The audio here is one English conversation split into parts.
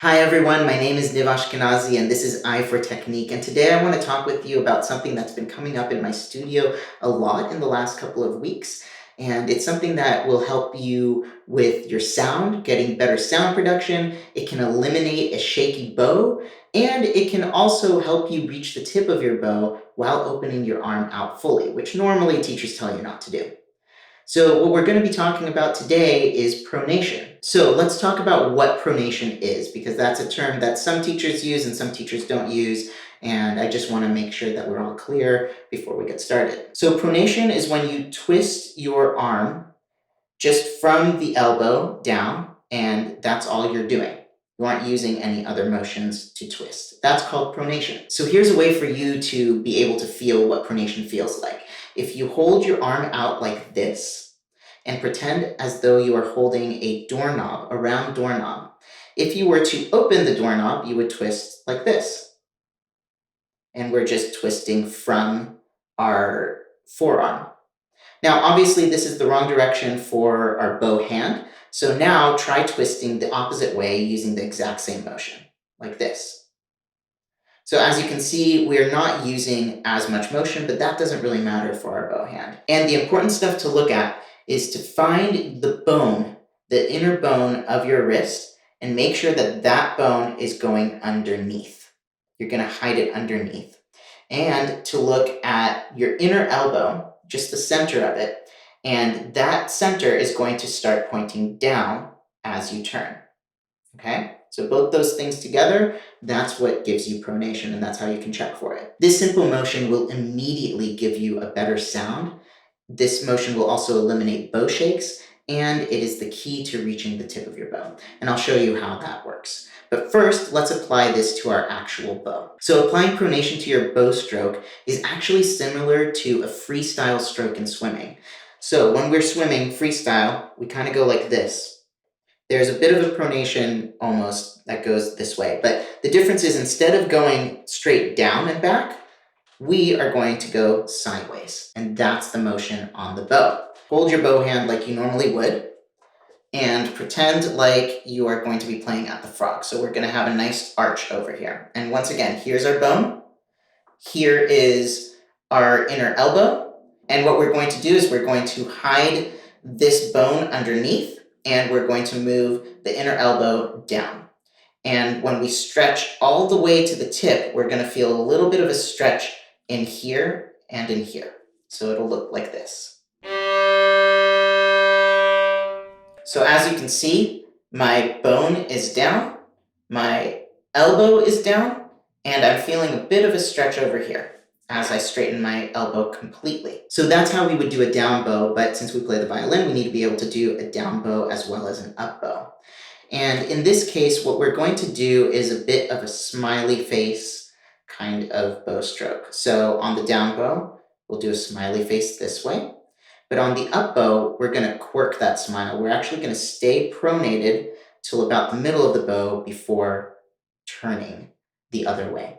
Hi everyone, my name is Niv Ashkenazi and this is I for Technique, and today I want to talk with you about something that's been coming up in my studio a lot in the last couple of weeks, and it's something that will help you with your sound, getting better sound production. It can eliminate a shaky bow, and it can also help you reach the tip of your bow while opening your arm out fully, which normally teachers tell you not to do. So what we're going to be talking about today is pronation. So let's talk about what pronation is, because that's a term that some teachers use and some teachers don't use, and I just want to make sure that we're all clear before we get started. So pronation is when you twist your arm just from the elbow down, and that's all you're doing. You aren't using any other motions to twist. That's called pronation. So here's a way for you to be able to feel what pronation feels like. If you hold your arm out like this and pretend as though you are holding a doorknob, a round doorknob, if you were to open the doorknob, you would twist like this. And we're just twisting from our forearm. Now, obviously, this is the wrong direction for our bow hand. So now try twisting the opposite way using the exact same motion, like this. So as you can see, we're not using as much motion, but that doesn't really matter for our bow hand. And the important stuff to look at is to find the bone, the inner bone of your wrist, and make sure that that bone is going underneath. You're going to hide it underneath. And to look at your inner elbow, just the center of it, and that center is going to start pointing down as you turn. Okay? So both those things together, that's what gives you pronation, and that's how you can check for it. This simple motion will immediately give you a better sound. This motion will also eliminate bow shakes, and it is the key to reaching the tip of your bow. And I'll show you how that works. But first, let's apply this to our actual bow. So applying pronation to your bow stroke is actually similar to a freestyle stroke in swimming. So when we're swimming freestyle, we kind of go like this. There's a bit of a pronation almost that goes this way, but the difference is instead of going straight down and back, we are going to go sideways, and that's the motion on the bow. Hold your bow hand like you normally would, and pretend like you are going to be playing at the frog. So we're going to have a nice arch over here. And once again, here's our bone. Here is our inner elbow. And what we're going to do is we're going to hide this bone underneath, and we're going to move the inner elbow down. And when we stretch all the way to the tip, we're going to feel a little bit of a stretch in here and in here. So it'll look like this. So as you can see, my bone is down, my elbow is down, and I'm feeling a bit of a stretch over here as I straighten my elbow completely. So that's how we would do a down bow, but since we play the violin, we need to be able to do a down bow as well as an up bow. And in this case, what we're going to do is a bit of a smiley face kind of bow stroke. So on the down bow, we'll do a smiley face this way. But on the up bow, we're going to quirk that smile. We're actually going to stay pronated till about the middle of the bow before turning the other way.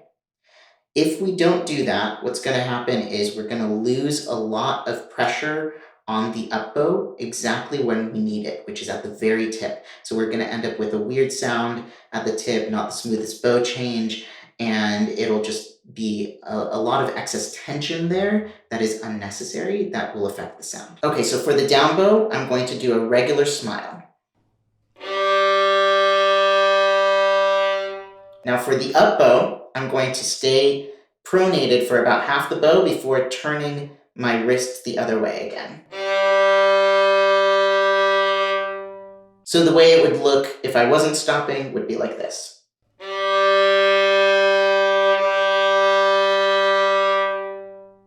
If we don't do that, what's going to happen is we're going to lose a lot of pressure on the up bow exactly when we need it, which is at the very tip. So we're going to end up with a weird sound at the tip, not the smoothest bow change, and it'll just be a lot of excess tension there that is unnecessary that will affect the sound. Okay, so for the down bow, I'm going to do a regular smile. Now for the up bow, I'm going to stay pronated for about half the bow before turning my wrist the other way again. So the way it would look if I wasn't stopping would be like this.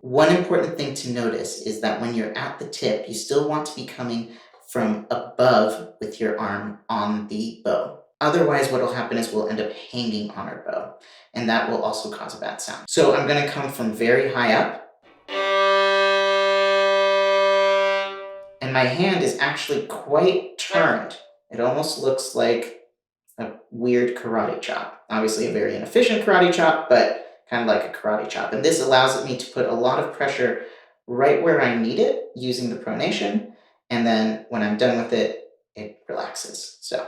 One important thing to notice is that when you're at the tip, you still want to be coming from above with your arm on the bow. Otherwise, what will happen is we'll end up hanging on our bow, and that will also cause a bad sound. So I'm going to come from very high up, and my hand is actually quite turned. It almost looks like a weird karate chop. Obviously a very inefficient karate chop, but kind of like a karate chop. And this allows me to put a lot of pressure right where I need it using the pronation. And then when I'm done with it, it relaxes. So.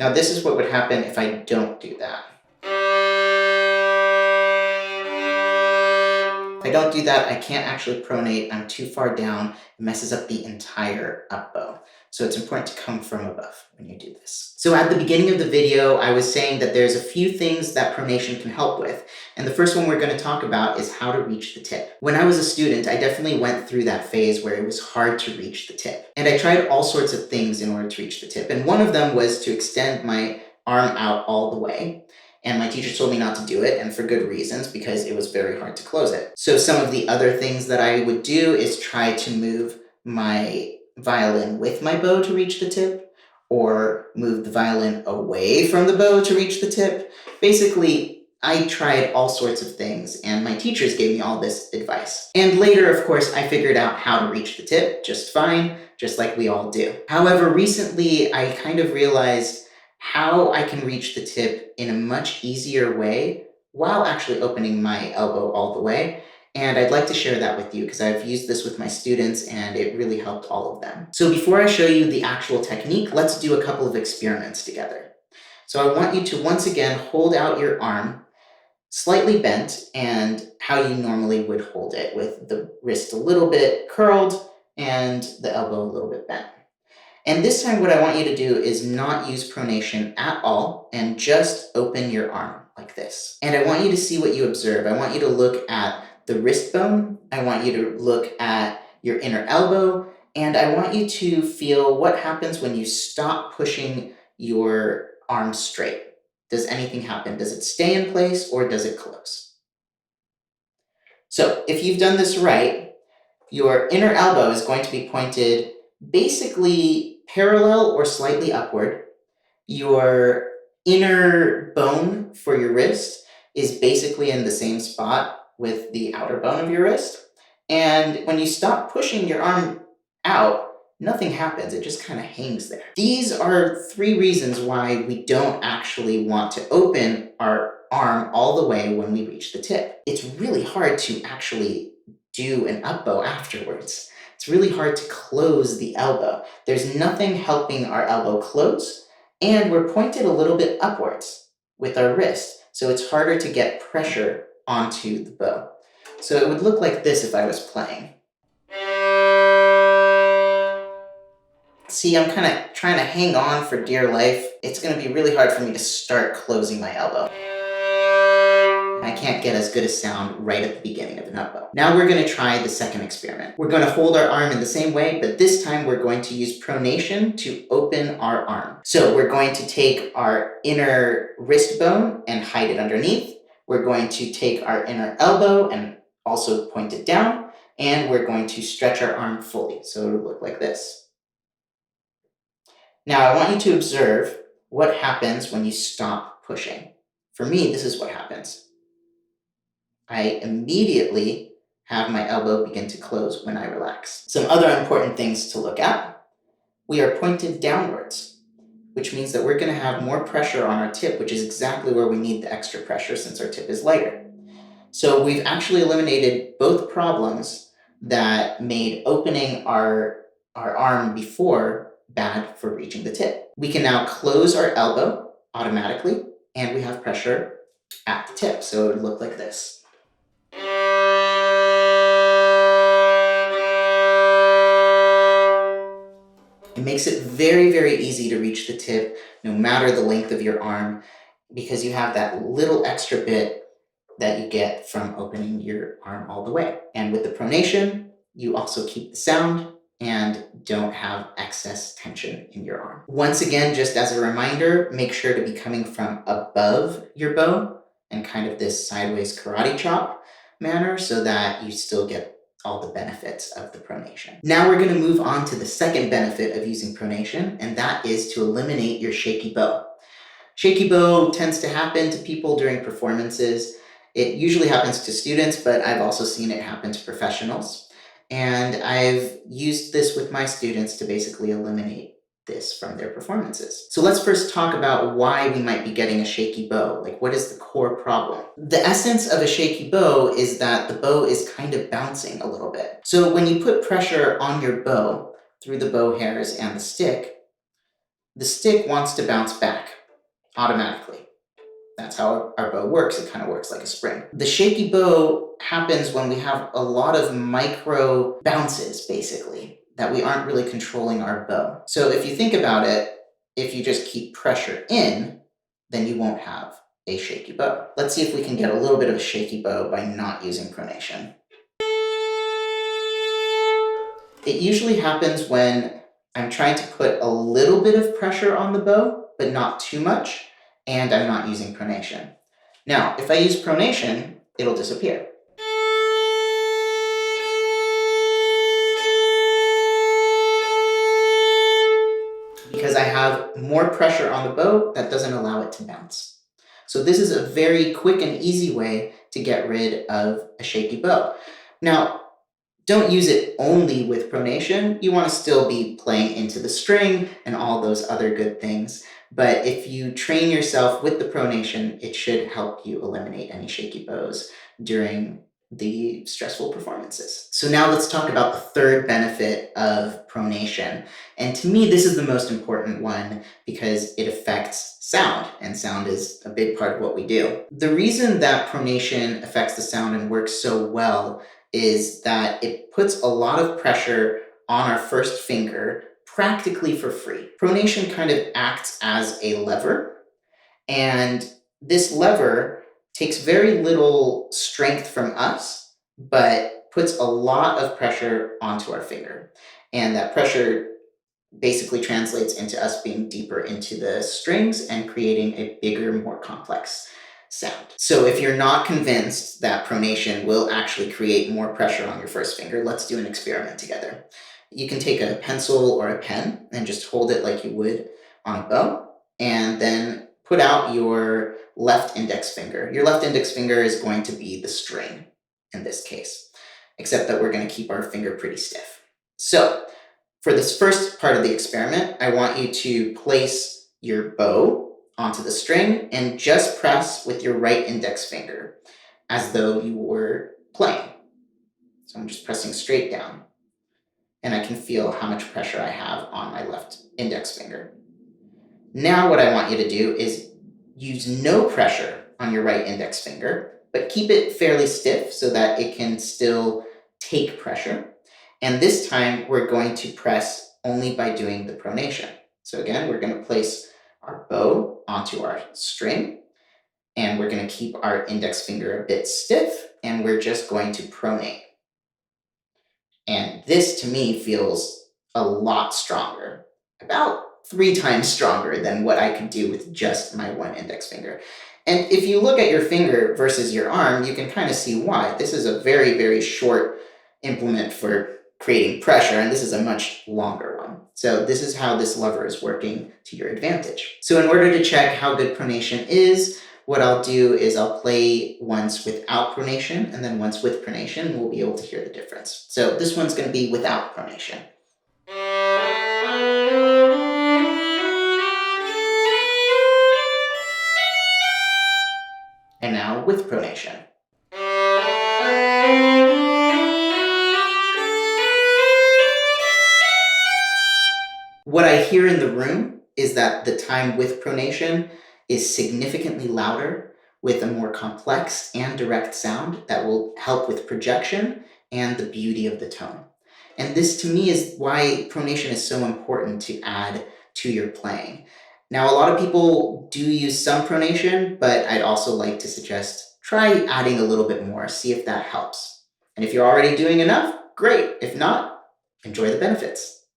Now this is what would happen if I don't do that. If I don't do that, I can't actually pronate. I'm too far down. It messes up the entire up bow. So it's important to come from above when you do this. So at the beginning of the video, I was saying that there's a few things that pronation can help with. And the first one we're going to talk about is how to reach the tip. When I was a student, I definitely went through that phase where it was hard to reach the tip. And I tried all sorts of things in order to reach the tip. And one of them was to extend my arm out all the way. And my teacher told me not to do it, and for good reasons, because it was very hard to close it. So some of the other things that I would do is try to move my violin with my bow to reach the tip, or move the violin away from the bow to reach the tip. Basically, I tried all sorts of things, and my teachers gave me all this advice. And later, of course, I figured out how to reach the tip just fine, just like we all do. However, recently, I kind of realized how I can reach the tip in a much easier way while actually opening my elbow all the way. And I'd like to share that with you because I've used this with my students and it really helped all of them. So before I show you the actual technique, let's do a couple of experiments together. So I want you to once again hold out your arm slightly bent and how you normally would hold it, with the wrist a little bit curled and the elbow a little bit bent. And this time what I want you to do is not use pronation at all and just open your arm like this. And I want you to see what you observe. I want you to look at the wrist bone. I want you to look at your inner elbow. And I want you to feel what happens when you stop pushing your arm straight. Does anything happen? Does it stay in place or does it close? So if you've done this right, your inner elbow is going to be pointed basically parallel or slightly upward. Your inner bone for your wrist is basically in the same spot with the outer bone of your wrist. And when you stop pushing your arm out, nothing happens. It just kind of hangs there. These are 3 reasons why we don't actually want to open our arm all the way when we reach the tip. It's really hard to actually do an up bow afterwards. It's really hard to close the elbow. There's nothing helping our elbow close, and we're pointed a little bit upwards with our wrist, so it's harder to get pressure onto the bow. So it would look like this if I was playing. See, I'm kind of trying to hang on for dear life. It's going to be really hard for me to start closing my elbow. I can't get as good a sound right at the beginning of an up bow. Now we're going to try the second experiment. We're going to hold our arm in the same way, but this time we're going to use pronation to open our arm. So we're going to take our inner wrist bone and hide it underneath. We're going to take our inner elbow and also point it down, and we're going to stretch our arm fully. So it'll look like this. Now I want you to observe what happens when you stop pushing. For me, this is what happens. I immediately have my elbow begin to close when I relax. Some other important things to look at. We are pointed downwards, which means that we're going to have more pressure on our tip, which is exactly where we need the extra pressure since our tip is lighter. So we've actually eliminated both problems that made opening our arm before bad for reaching the tip. We can now close our elbow automatically, and we have pressure at the tip, so it would look like this. It makes it very, very easy to reach the tip, no matter the length of your arm, because you have that little extra bit that you get from opening your arm all the way. And with the pronation, you also keep the sound and don't have excess tension in your arm. Once again, just as a reminder, make sure to be coming from above your bow and kind of this sideways karate chop manner so that you still get all the benefits of the pronation. Now we're going to move on to the second benefit of using pronation, and that is to eliminate your shaky bow. Shaky bow tends to happen to people during performances. It usually happens to students, but I've also seen it happen to professionals. And I've used this with my students to basically eliminate this from their performances. So let's first talk about why we might be getting a shaky bow. Like, what is the core problem? The essence of a shaky bow is that the bow is kind of bouncing a little bit. So when you put pressure on your bow through the bow hairs and the stick wants to bounce back. automatically. That's how our bow works. It kind of works like a spring. The shaky bow happens when we have a lot of micro bounces, basically, that we aren't really controlling our bow. So if you think about it, if you just keep pressure in, then you won't have a shaky bow. Let's see if we can get a little bit of a shaky bow by not using pronation. It usually happens when I'm trying to put a little bit of pressure on the bow, but not too much, and I'm not using pronation. Now, if I use pronation, it'll disappear. Because I have more pressure on the bow that doesn't allow it to bounce. So this is a very quick and easy way to get rid of a shaky bow. Now, don't use it only with pronation. You want to still be playing into the string and all those other good things. But if you train yourself with the pronation, it should help you eliminate any shaky bows during the stressful performances. So now let's talk about the third benefit of pronation. And to me, this is the most important one because it affects sound, and sound is a big part of what we do. The reason that pronation affects the sound and works so well is that it puts a lot of pressure on our first finger practically for free. Pronation kind of acts as a lever, and this lever takes very little strength from us, but puts a lot of pressure onto our finger. And that pressure basically translates into us being deeper into the strings and creating a bigger, more complex sound. So if you're not convinced that pronation will actually create more pressure on your first finger, let's do an experiment together. You can take a pencil or a pen and just hold it like you would on a bow, and then put out your left index finger. Your left index finger is going to be the string in this case, except that we're going to keep our finger pretty stiff. So for this first part of the experiment, I want you to place your bow onto the string and just press with your right index finger as though you were playing. So I'm just pressing straight down, and I can feel how much pressure I have on my left index finger. Now what I want you to do is use no pressure on your right index finger, but keep it fairly stiff so that it can still take pressure. And this time we're going to press only by doing the pronation. So again, we're going to place our bow onto our string, and we're going to keep our index finger a bit stiff, and we're just going to pronate. And this to me feels a lot stronger, about 3 times stronger than what I could do with just my one index finger. And if you look at your finger versus your arm, you can kind of see why. This is a very, very short implement for creating pressure, and this is a much longer one. So this is how this lever is working to your advantage. So in order to check how good pronation is, what I'll do is I'll play once without pronation, and then once with pronation, we'll be able to hear the difference. So this one's going to be without pronation. And now with pronation. What I hear in the room is that the time with pronation is significantly louder with a more complex and direct sound that will help with projection and the beauty of the tone. And this to me is why pronation is so important to add to your playing. Now, a lot of people do use some pronation, but I'd also like to suggest try adding a little bit more, see if that helps. And if you're already doing enough, great. If not, enjoy the benefits.